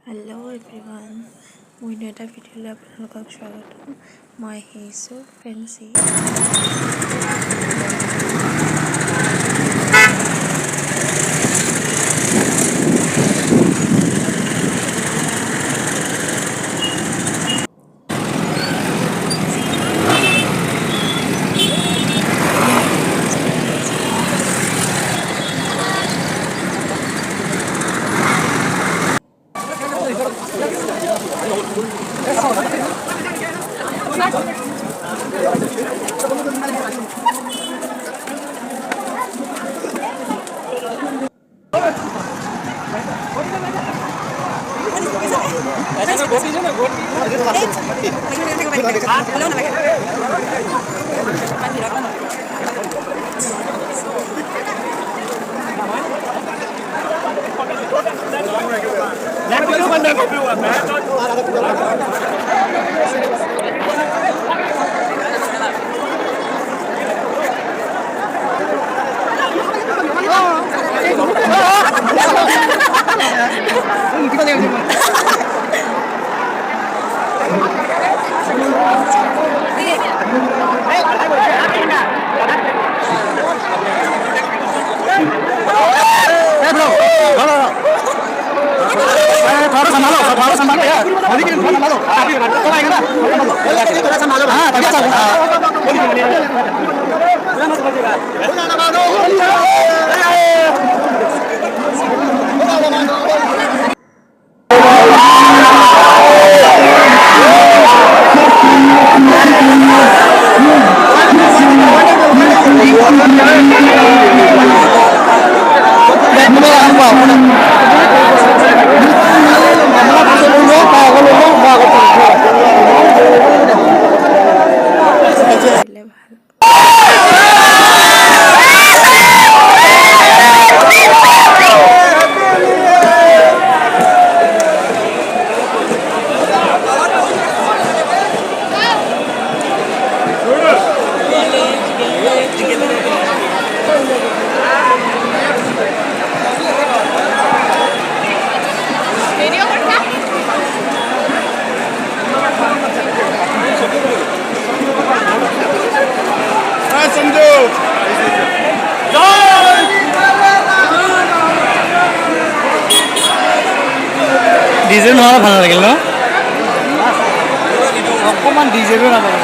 Hello' everyone, মই এটা ভিডিঅ'লৈ আপোনালোকক স্বাগতম। মই আহিছোঁ ফেঞ্চি। थोड़ा संभालो यार, होली के दिन थोड़ा संभालो। कब आएगा ना? थोड़ा संभालो। हाँ, तभी अच्छा होगा। होली के लिए पूरा मत बजेगा। কৰিলে ভাল। ডিজে নোহোৱা ভাল লাগিল ন? অকণমান ডিজেটো নালাগে।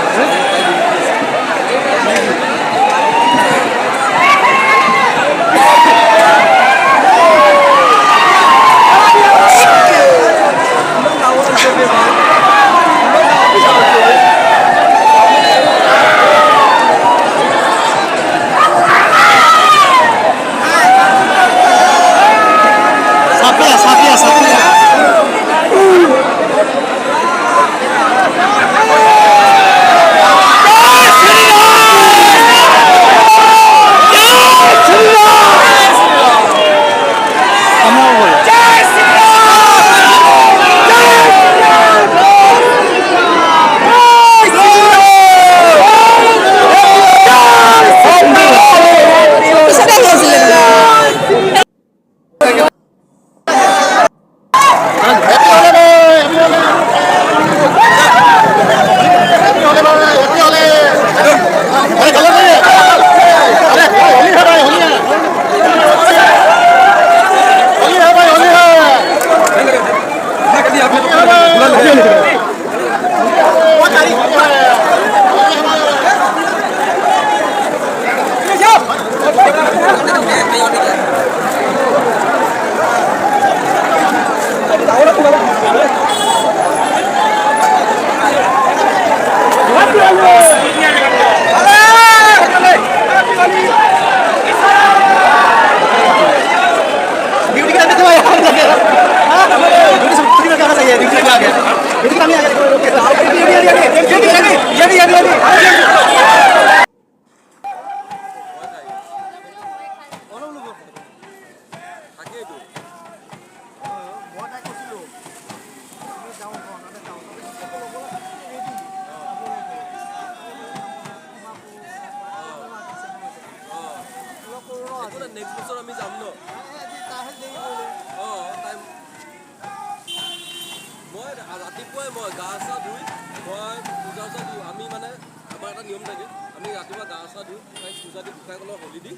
ৰাতিপুৱাই মই গা চা ধুই মই পূজা চূজা দিওঁ আমি মানে আমাৰ এটা নিয়ম থাকে আমি ৰাতিপুৱা গা চা ধুই পূজা দি গোসাঁইকলক হলি দি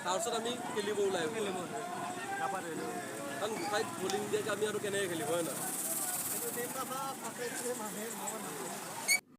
তাৰপিছত আমি খেলিব ওলাই কাৰণ গোসাঁইক হলি নিদিয়াকৈ আমি আৰু কেনেকৈ খেলিব হয় নহয়